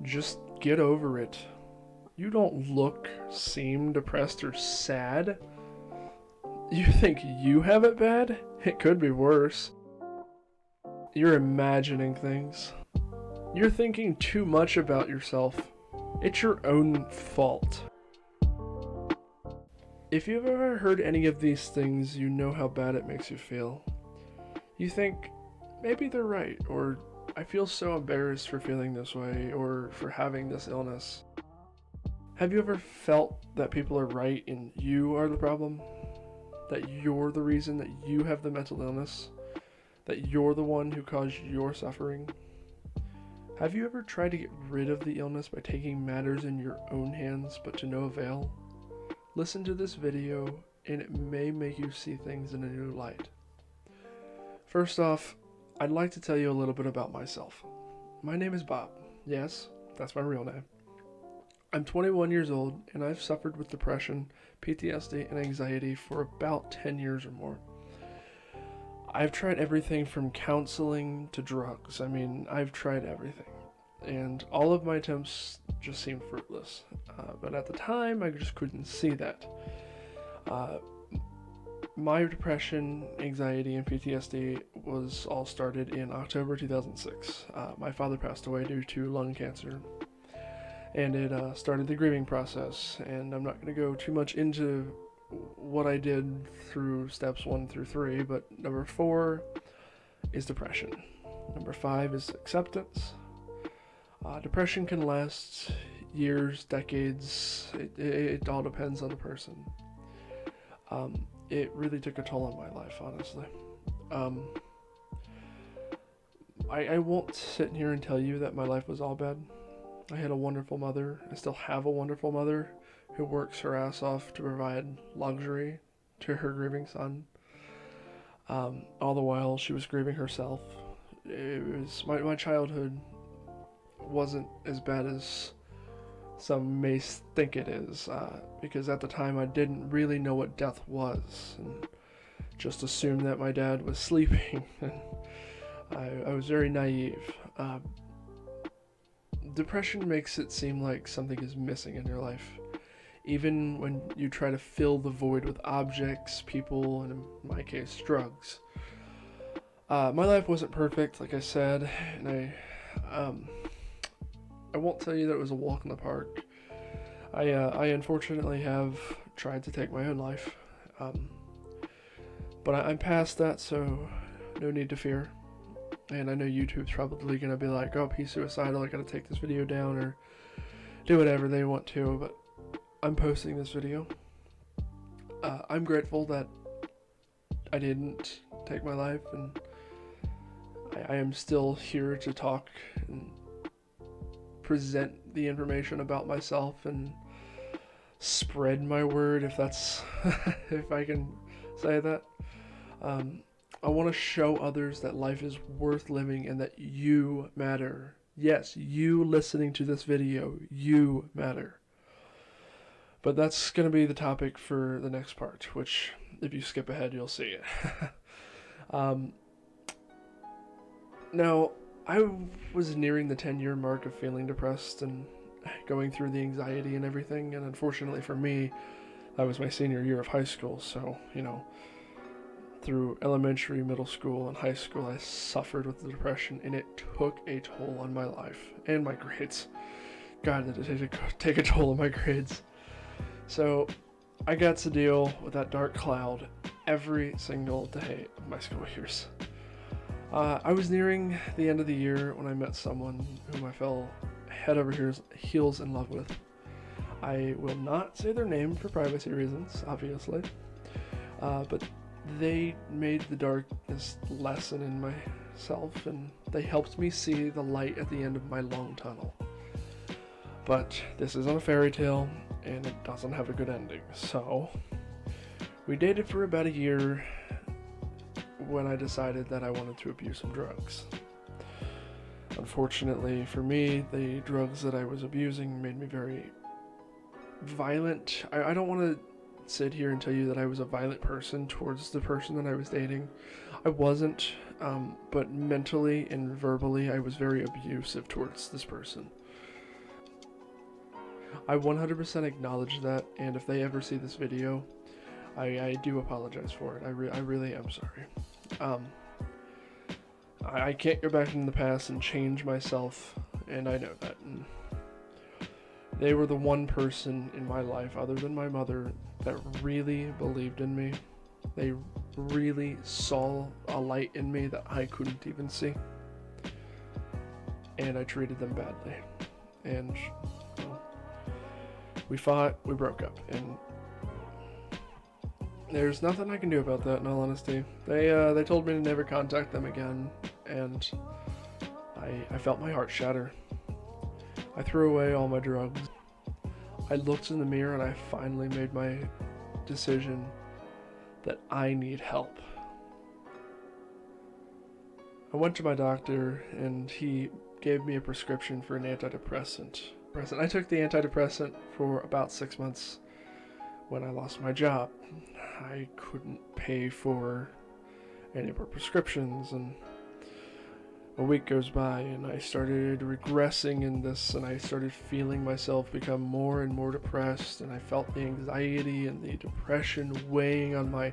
Just get over it. You don't look, seem depressed or sad. You think you have it bad? It could be worse. You're imagining things. You're thinking too much about yourself. It's your own fault. If you've ever heard any of these things, you know how bad it makes you feel. You think, maybe they're right, or I feel so embarrassed for feeling this way, or for having this illness. Have you ever felt that people are right and you are the problem? That you're the reason that you have the mental illness? That you're the one who caused your suffering? Have you ever tried to get rid of the illness by taking matters in your own hands, but to no avail? Listen to this video, and it may make you see things in a new light. First off, I'd like to tell you a little bit about myself. My name is Bob. Yes, that's my real name. I'm 21 years old, and I've suffered with depression, PTSD, and anxiety for about 10 years or more. I've tried everything from counseling to drugs. I've tried everything. And all of my attempts just seemed fruitless. But at the time, I just couldn't see that. My depression, anxiety, and PTSD was all started in October 2006. My father passed away due to lung cancer. And it started the grieving process. And I'm not going to go too much into what I did through steps 1 through 3, but number 4 is depression. Number 5 is acceptance. Depression can last years, decades. It all depends on the person. It really took a toll on my life, honestly. I won't sit here and tell you that my life was all bad. I had a wonderful mother. I still have a wonderful mother who works her ass off to provide luxury to her grieving son. All the while she was grieving herself. It was my childhood wasn't as bad as some may think it is, because at the time I didn't really know what death was, and just assumed that my dad was sleeping. And I was very naive. Depression makes it seem like something is missing in your life. Even when you try to fill the void with objects, people, and in my case, drugs. My life wasn't perfect, like I said, and I won't tell you that it was a walk in the park. I unfortunately have tried to take my own life, but I'm past that, so no need to fear. And I know YouTube's probably going to be like, oh, he's suicidal, I gotta take this video down, or do whatever they want to, but I'm posting this video. I'm grateful that I didn't take my life, and I am still here to talk and present the information about myself and spread my word, if that's if I can say that. I want to show others that life is worth living and that you matter. Yes, you listening to this video, you matter. But that's going to be the topic for the next part, which, if you skip ahead, you'll see it. Now, I was nearing the 10-year mark of feeling depressed and going through the anxiety and everything, and unfortunately for me, that was my senior year of high school, so, through elementary, middle school, and high school, I suffered with the depression, and it took a toll on my life and my grades. God, did it take a toll on my grades. So, I got to deal with that dark cloud every single day of my school years. I was nearing the end of the year when I met someone whom I fell head over heels in love with. I will not say their name for privacy reasons, obviously, but they made the darkness lessen in myself, and they helped me see the light at the end of my long tunnel. But this isn't a fairy tale, and it doesn't have a good ending, so we dated for about a year when I decided that I wanted to abuse some drugs. Unfortunately for me, the drugs that I was abusing made me very violent. I don't want to sit here and tell you that I was a violent person towards the person that I was dating. I wasn't, but mentally and verbally I was very abusive towards this person. I 100% acknowledge that, and if they ever see this video, I do apologize for it. I really am sorry. I can't go back in the past and change myself, and I know that. And they were the one person in my life, other than my mother, that really believed in me. They really saw a light in me that I couldn't even see. And I treated them badly. And we fought, we broke up, and there's nothing I can do about that, in all honesty. They told me to never contact them again, and I felt my heart shatter. I threw away all my drugs. I looked in the mirror and I finally made my decision that I need help. I went to my doctor and he gave me a prescription for an antidepressant. I took the antidepressant for about 6 months when I lost my job. I couldn't pay for any more prescriptions, and a week goes by and I started regressing in this, and I started feeling myself become more and more depressed, and I felt the anxiety and the depression weighing on my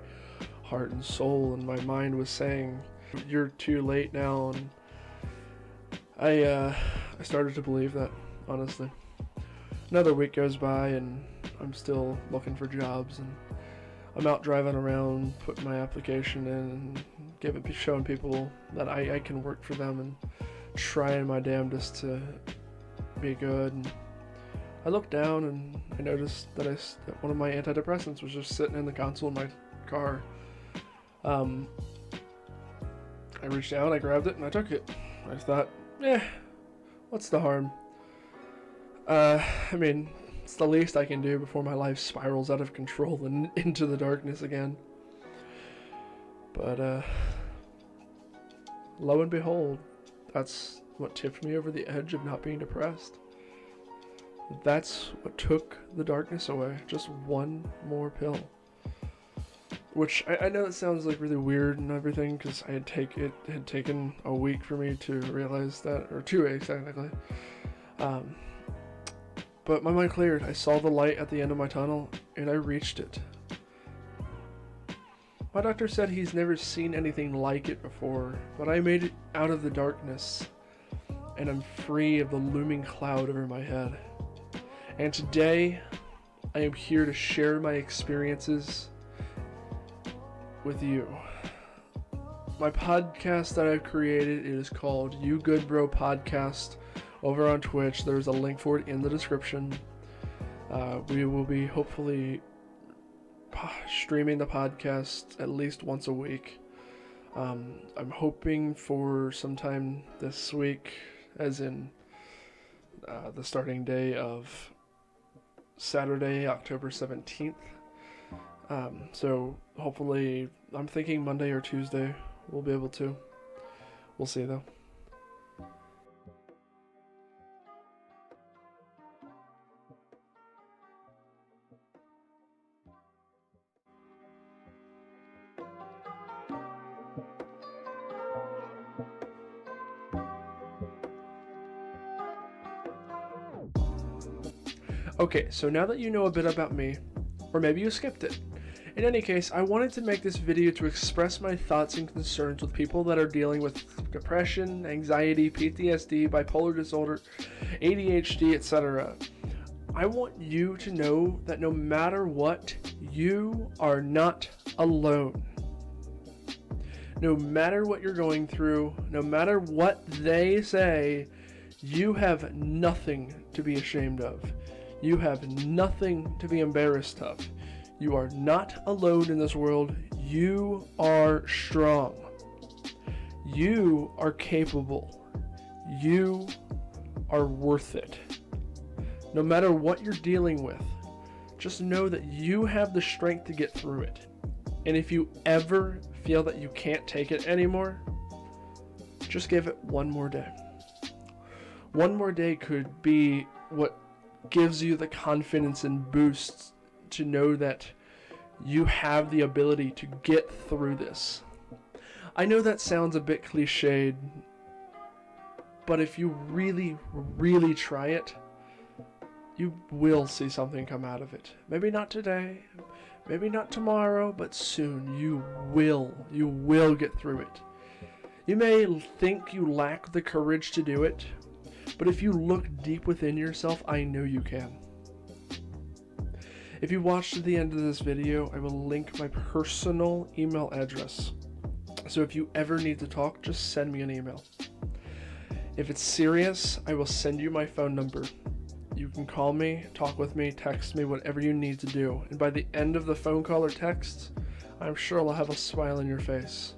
heart and soul, and my mind was saying, you're too late now. And I started to believe that, honestly. Another week goes by and I'm still looking for jobs, and I'm out driving around, putting my application in, and showing people that I can work for them, and trying my damnedest to be good. And I looked down and I noticed that one of my antidepressants was just sitting in the console of my car. I reached down, I grabbed it, and I took it. I thought, what's the harm? I mean, it's the least I can do before my life spirals out of control and into the darkness again. But, lo and behold, that's what tipped me over the edge of not being depressed. That's what took the darkness away. Just one more pill. Which, I know it sounds like really weird and everything, because it had taken a week for me to realize that, or 2 weeks technically. But my mind cleared. I saw the light at the end of my tunnel, and I reached it. My doctor said he's never seen anything like it before, but I made it out of the darkness, and I'm free of the looming cloud over my head. And today, I am here to share my experiences with you. My podcast that I've created is called You Good Bro Podcast. Over on Twitch, there's a link for it in the description. We will be hopefully streaming the podcast at least once a week. I'm hoping for sometime this week, as in the starting day of Saturday, October 17th. So hopefully, I'm thinking Monday or Tuesday we'll be able to. We'll see though. Okay, so now that you know a bit about me, or maybe you skipped it. In any case, I wanted to make this video to express my thoughts and concerns with people that are dealing with depression, anxiety, PTSD, bipolar disorder, ADHD, etc. I want you to know that no matter what, you are not alone. No matter what you're going through, no matter what they say, you have nothing to be ashamed of. You have nothing to be embarrassed of. You are not alone in this world. You are strong. You are capable. You are worth it. No matter what you're dealing with, just know that you have the strength to get through it. And if you ever feel that you can't take it anymore, just give it one more day. One more day could be what gives you the confidence and boost to know that you have the ability to get through this. I know that sounds a bit cliched, but if you really, really try it, You will see something come out of it. Maybe not today, maybe not tomorrow, but soon you will get through it. You may think you lack the courage to do it, but if you look deep within yourself, I know you can. If you watched to the end of this video, I will link my personal email address. So if you ever need to talk, just send me an email. If it's serious, I will send you my phone number. You can call me, talk with me, text me, whatever you need to do. And by the end of the phone call or text, I'm sure I'll have a smile on your face.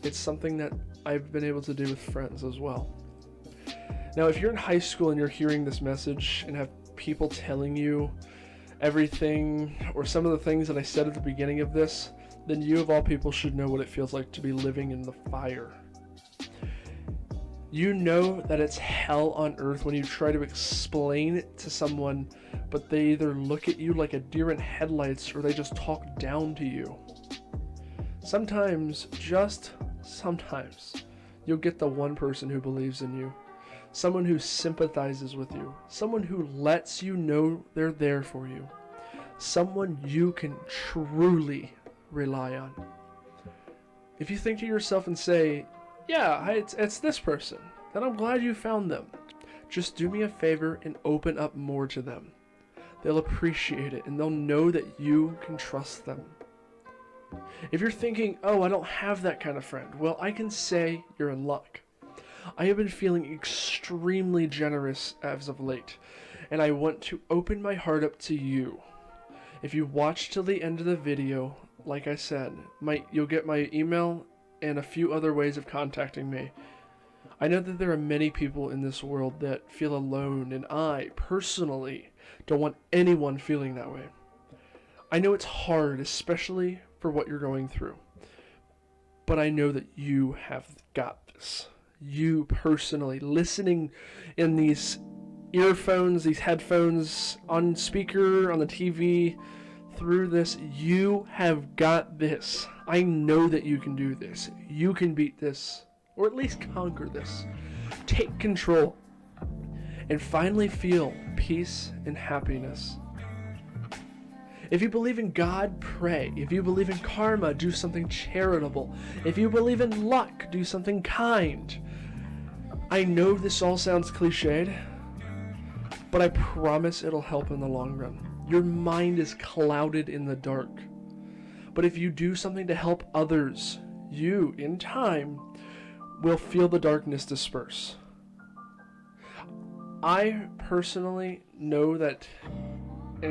It's something that I've been able to do with friends as well. Now, if you're in high school and you're hearing this message and have people telling you everything or some of the things that I said at the beginning of this, then you of all people should know what it feels like to be living in the fire. You know that it's hell on earth when you try to explain it to someone, but they either look at you like a deer in headlights or they just talk down to you. Sometimes, just sometimes, you'll get the one person who believes in you, someone who sympathizes with you, someone who lets you know they're there for you, someone you can truly rely on. If you think to yourself and say, yeah, it's this person, then I'm glad you found them. Just do me a favor and open up more to them. They'll appreciate it and they'll know that you can trust them. If you're thinking, oh, I don't have that kind of friend, well, I can say you're in luck. I have been feeling extremely generous as of late, and I want to open my heart up to you. If you watch till the end of the video, like I said, you'll get my email and a few other ways of contacting me. I know that there are many people in this world that feel alone, and I, personally, don't want anyone feeling that way. I know it's hard, especially for what you're going through, but I know that you have got this. You personally, listening in these earphones, these headphones, on speaker, on the TV, through this, you have got this. I know that you can do this. You can beat this, or at least conquer this. Take control, and finally feel peace and happiness. If you believe in God, pray. If you believe in karma, do something charitable. If you believe in luck, do something kind. I know this all sounds cliched, but I promise it'll help in the long run. Your mind is clouded in the dark. But if you do something to help others, you, in time, will feel the darkness disperse. I personally know that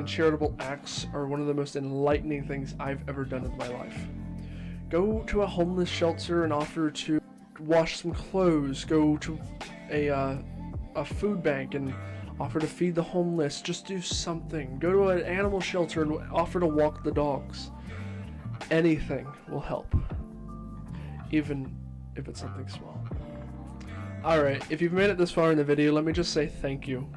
charitable acts are one of the most enlightening things I've ever done in my life. Go to a homeless shelter and offer to wash some clothes. Go to a food bank and offer to feed the homeless. Just do something. Go to an animal shelter and offer to walk the dogs. Anything will help, even if it's something small. Alright, if you've made it this far in the video, let me just say thank you.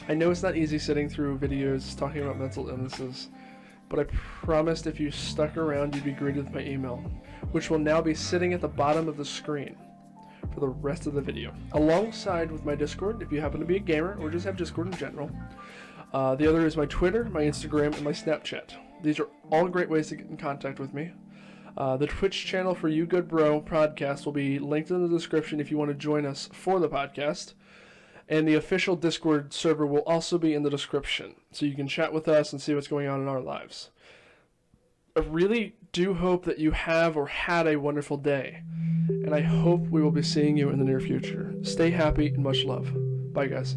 I know it's not easy sitting through videos talking about mental illnesses, but I promised if you stuck around you'd be greeted with my email, which will now be sitting at the bottom of the screen for the rest of the video, alongside with my Discord if you happen to be a gamer or just have Discord in general. The other is my Twitter, my Instagram, and my Snapchat. These are all great ways to get in contact with me. The Twitch channel for You Good Bro podcast will be linked in the description if you want to join us for the podcast. And the official Discord server will also be in the description, so you can chat with us and see what's going on in our lives. I really do hope that you have or had a wonderful day, and I hope we will be seeing you in the near future. Stay happy and much love. Bye, guys.